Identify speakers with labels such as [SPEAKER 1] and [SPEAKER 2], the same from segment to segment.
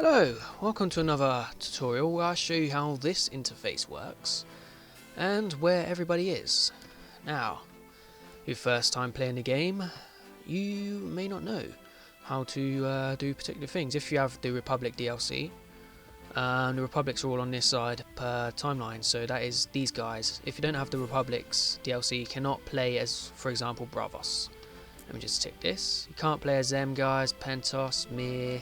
[SPEAKER 1] Hello, welcome to another tutorial where I show you how this interface works and where everybody is. Now, your first time playing the game, you may not know how to do particular things. If you have the Republic DLC, the Republics are all on this side per timeline, so that is these guys. If you don't have the Republics DLC, you cannot play as, for example, Bravos. Let me just tick this. You can't play as them guys, Pentos, Mir,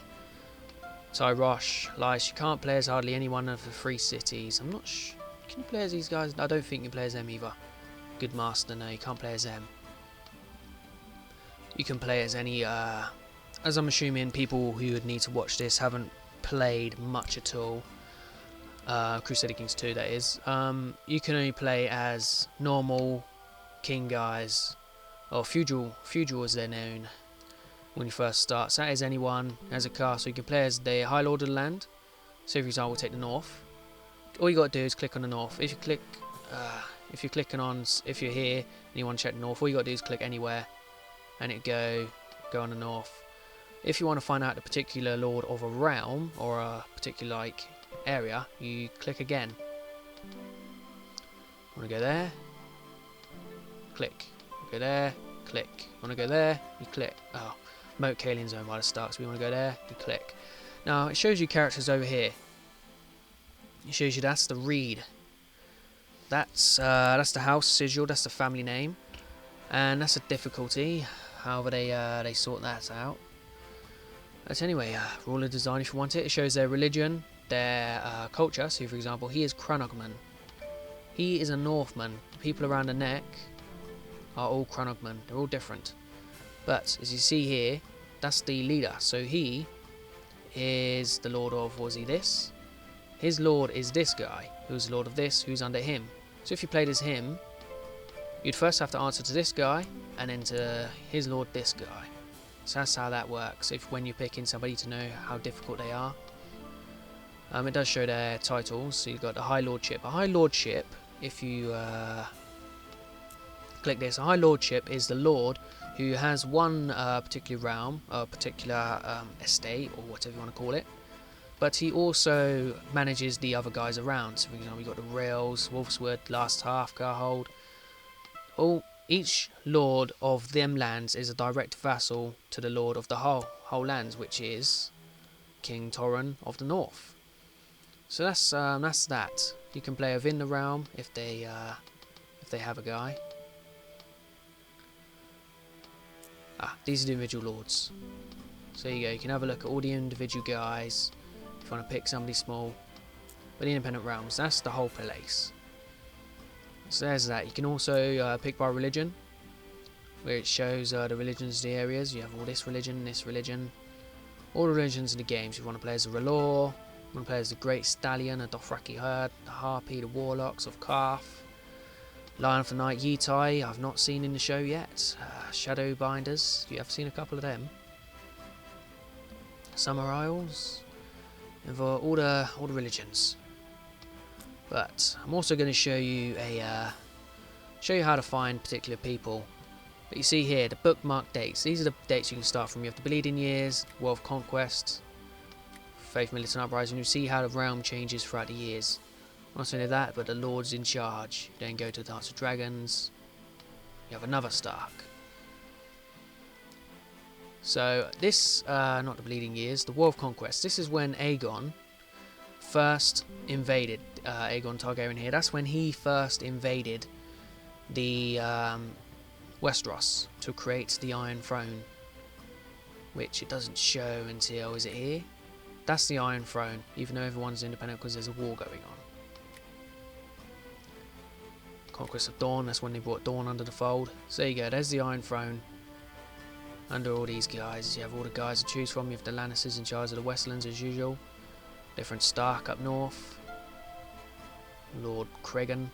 [SPEAKER 1] Tyrosh, Lice. You can't play as hardly any one of the three cities. I'm not sure. Can you play as these guys? I don't think you can play as them either. Good Master, no, you can't play as them. You can play as any, as I'm assuming people who would need to watch this haven't played much at all. Crusader Kings 2, that is. You can only play as normal king guys, or feudal as they're known when you first start. So that is anyone as a castle. You can play as the High Lord of the land. So for example, we'll take the north. All you got to do is click on the north. If you're here and you want to check the north, all you got to do is click anywhere, and it go on the north. If you want to find out the particular lord of a realm or a particular area, you click again. Want to go there? Click. Go there. Click. Want to go there? You click. Oh. Moat Kalian Zone by the start, so we want to go there, you click. Now it shows you characters over here. It shows you that's the reed. That's the house sigil, that's the family name. And that's a difficulty, however they sort that out. But anyway, ruler design if you want it. It shows their religion, their culture. So for example, he is Cranogman. He is a Northman. The people around the neck are all Cranogman. They're all different. But as you see here, that's the leader. So he is the lord of, was he this? His lord is this guy, who's lord of this, who's under him. So if you played as him, you'd first have to answer to this guy, and then to his lord, this guy. So that's how that works, if when you're picking somebody to know how difficult they are. It does show their titles, so you've got the High Lordship. A High Lordship, if you click this, a High Lordship is the lord who has one particular realm, a particular estate, or whatever you want to call it, but he also manages the other guys around. So for example, you've got the Rails, Wolfswood, Last Half, Garhold. Each lord of them lands is a direct vassal to the lord of the whole lands, which is King Torren of the North. So that's that. You can play within the realm if they have a guy. These are the individual lords. So there you go, you can have a look at all the individual guys if you want to pick somebody small. But the independent realms, that's the whole place. So there's that. You can also pick by religion, where it shows the religions of the areas. You have all this religion, all the religions in the games. You want to play as the Relor, you want to play as the Great Stallion, a Dothraki Herd, the Harpy, the Warlocks of Karth, Lion of the Night Yitai, I've not seen in the show yet. Shadowbinders, you have seen a couple of them. Summer Isles, and all the religions. But I'm also going to show you how to find particular people. But you see here the bookmark dates. These are the dates you can start from. You have the Bleeding Years, World of Conquest, Faith Militant Uprising. You see how the realm changes throughout the years. Not only that, but the Lord's in charge. You then go to the Dance of Dragons. You have another Stark. So this, not the Bleeding Years, the War of Conquest. This is when Aegon first invaded, Aegon Targaryen here. That's when he first invaded the Westeros to create the Iron Throne. Which it doesn't show until, is it here? That's the Iron Throne, even though everyone's independent because there's a war going on. Conquest of Dawn, that's when they brought Dawn under the fold. So there you go, there's the Iron Throne. Under all these guys, you have all the guys to choose from. You have the Lannisters in charge of the Westlands as usual. Different Stark up north. Lord Cregan.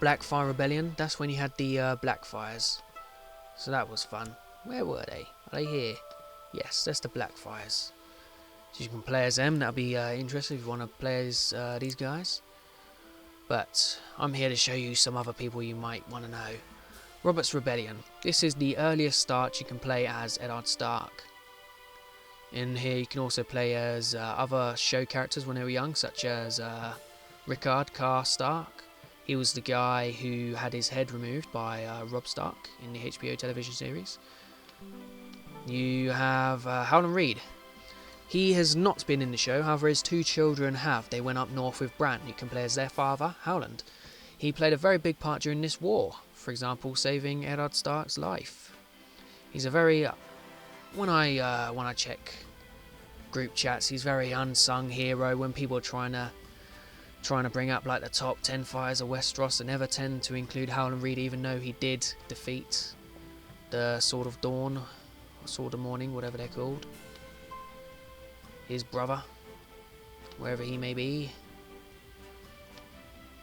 [SPEAKER 1] Blackfire Rebellion, that's when you had the Blackfires. So that was fun. Where were they? Are they here? Yes, that's the Blackfires. So you can play as them, that'll be interesting if you want to play as these guys. But I'm here to show you some other people you might want to know. Robert's Rebellion. This is the earliest start you can play as Eddard Stark. In here you can also play as other show characters when they were young, such as Rickard Carr Stark. He was the guy who had his head removed by Robb Stark in the HBO television series. You have Howland Reed. He has not been in the show, however his two children have. They went up north with Bran. You can play as their father, Howland. He played a very big part during this war, for example saving Eddard Stark's life. He's a very, when I check group chats, he's a very unsung hero. When people are trying to bring up like the top 10 fighters of Westeros, they never tend to include Howland Reed, even though he did defeat the Sword of Dawn, or Sword of Morning, whatever they're called. His brother, wherever he may be.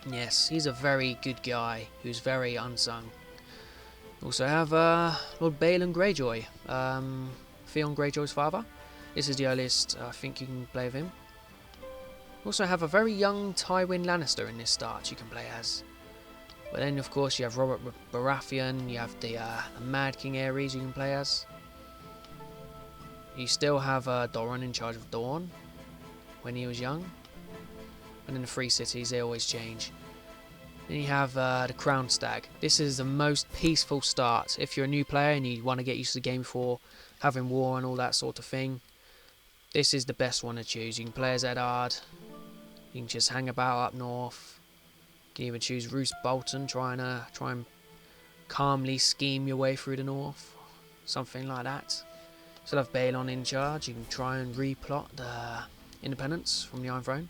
[SPEAKER 1] Yes, he's a very good guy who's very unsung. Also have Lord Balon Greyjoy, Theon Greyjoy's father. This is the earliest I think you can play of him. Also have a very young Tywin Lannister in this start you can play as. But then of course you have Robert Baratheon, you have the Mad King Aerys you can play as. You still have Doran in charge of Dorne when he was young. And in the Free Cities they always change. Then you have the Crown Stag. This is the most peaceful start. If you're a new player and you want to get used to the game before having war and all that sort of thing, this is the best one to choose. You can play as Eddard. You can just hang about up north. You can even choose Roose Bolton, try and calmly scheme your way through the north. Something like that. Still have Balon in charge. You can try and replot the independence from the Iron Throne.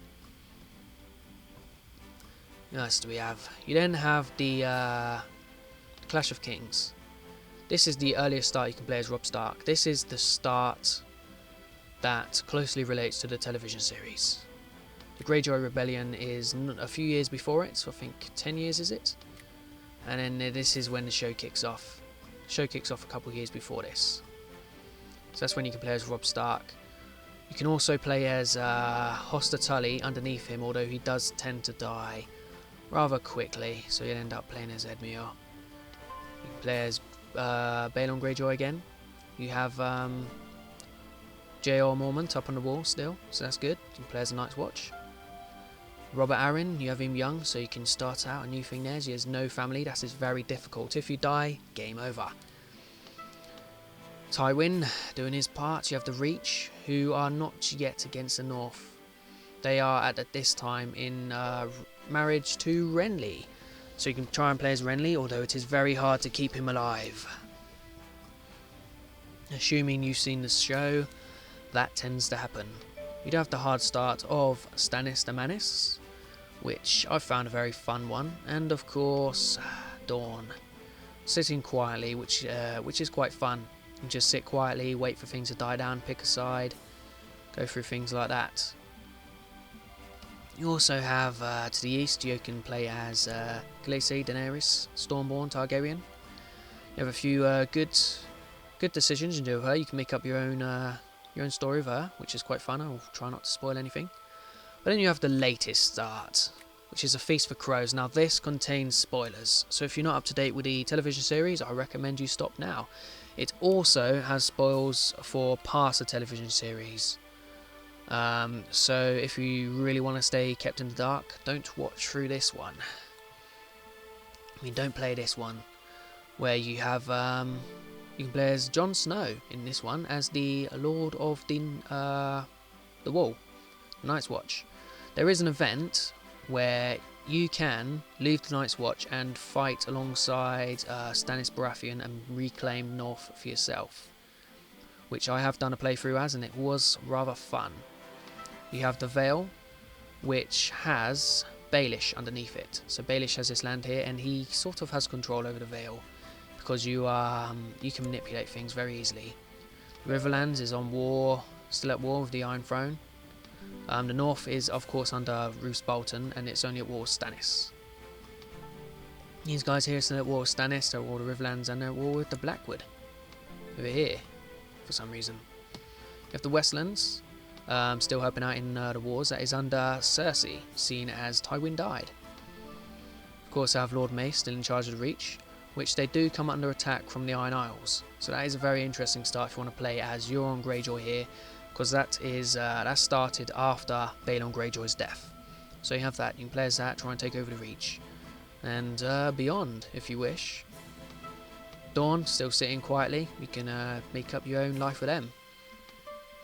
[SPEAKER 1] What else do we have? You then have the Clash of Kings. This is the earliest start you can play as Robb Stark. This is the start that closely relates to the television series. The Greyjoy Rebellion is a few years before it, so I think 10 years is it? And then this is when the show kicks off. The show kicks off a couple of years before this. So that's when you can play as Robb Stark. You can also play as Hoster Tully underneath him, although he does tend to die rather quickly, so you'll end up playing as Edmure. You can play as Balon Greyjoy again. You have J.R. Mormont up on the wall still, so that's good. You can play as a Night's Watch. Robert Arryn, you have him young, so you can start out a new thing there. He has no family, that is very difficult. If you die, game over. Tywin doing his part. You have the Reach, who are not yet against the North. They are at this time in marriage to Renly, so you can try and play as Renly, although it is very hard to keep him alive. Assuming you've seen the show, that tends to happen. You'd have the hard start of Stannis the Manis, which I found a very fun one, and of course Dawn, sitting quietly, which is quite fun. You just sit quietly, wait for things to die down, pick a side, go through things like that. You also have to the east, you can play as Khaleesi, Daenerys, Stormborn, Targaryen. You have a few good decisions you can do with her. You can make up your own story of her, which is quite fun. I'll try not to spoil anything. But then you have the latest start, which is A Feast for Crows. Now this contains spoilers, so if you're not up to date with the television series, I recommend you stop now. It also has spoils for past the television series. So if you really want to stay kept in the dark, don't watch through this one. I mean, don't play this one, where you have you can play as Jon Snow in this one as the Lord of the Wall, Night's Watch. There is an event where you can leave the Night's Watch and fight alongside Stannis Baratheon and reclaim North for yourself, which I have done a playthrough as, and it was rather fun. You have the Vale, which has Baelish underneath it. So Baelish has this land here, and he sort of has control over the Vale, because you can manipulate things very easily. The Riverlands is on war, still at war with the Iron Throne. The North is of course under Roose Bolton, and it's only at war with Stannis. These guys here are still at war with Stannis, they're at war with the Riverlands, and they're at war with the Blackwood over here, for some reason. You have the Westlands, still helping out in the wars. That is under Cersei, seeing as Tywin died. Of course I have Lord Mace still in charge of the Reach, which they do come under attack from the Iron Isles. So that is a very interesting start if you want to play as Euron Greyjoy here. Of because that started after Balon Greyjoy's death. So you have that. You can play as that, try and take over the Reach, and beyond if you wish. Dawn still sitting quietly. You can make up your own life with them.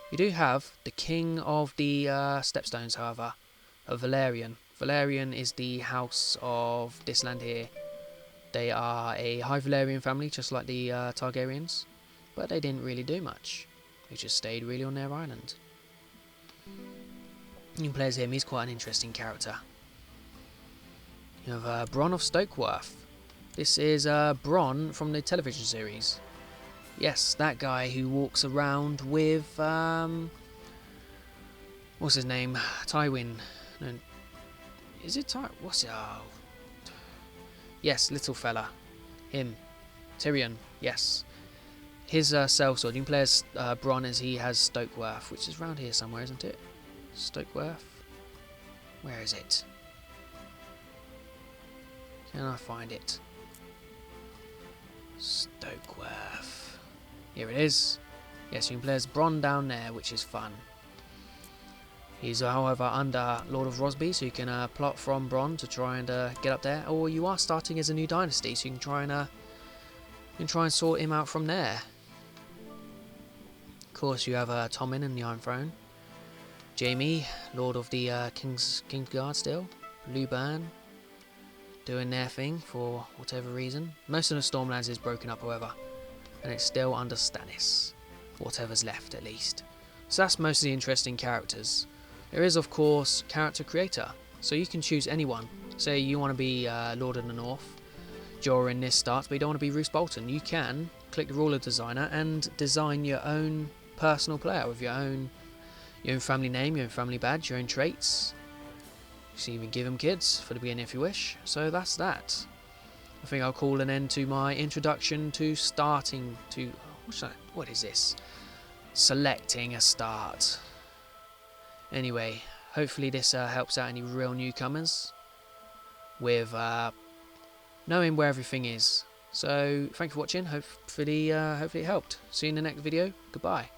[SPEAKER 1] You do have the King of the Stepstones, however, of Valerian. Valerian is the house of this land here. They are a High Valerian family, just like the Targaryens, but they didn't really do much. They just stayed really on their island. You can play as him. He's quite an interesting character. You have Bronn of Stokeworth. This is Bronn from the television series. Yes, that guy who walks around with what's his name? Tywin. No, is it Ty? What's it? Oh, yes, little fella. Him. Tyrion. Yes. His sellsword. You can play as Bronn as he has Stokeworth, which is around here somewhere, isn't it? Stokeworth. Where is it? Can I find it? Stokeworth. Here it is. Yes, you can play as Bronn down there, which is fun. He's, however, under Lord of Rosby, so you can plot from Bronn to try and get up there. Or you are starting as a new dynasty, so you can try and sort him out from there. Of course, you have Tommen and the Iron Throne. Jaime, Lord of the Kingsguard still. Luban, doing their thing for whatever reason. Most of the Stormlands is broken up, however, and it's still under Stannis. Whatever's left, at least. So that's most of the interesting characters. There is, of course, character creator, so you can choose anyone. Say you want to be Lord of the North during this start, but you don't want to be Roose Bolton. You can click the ruler designer and design your own personal player with your own family name, your own family badge, your own traits. You can even give them kids for the beginning if you wish. So that's that. I think I'll call an end to my introduction to starting to... What is this? Selecting a start. Anyway, hopefully this helps out any real newcomers with knowing where everything is. So thank you for watching. Hopefully it helped. See you in the next video. Goodbye.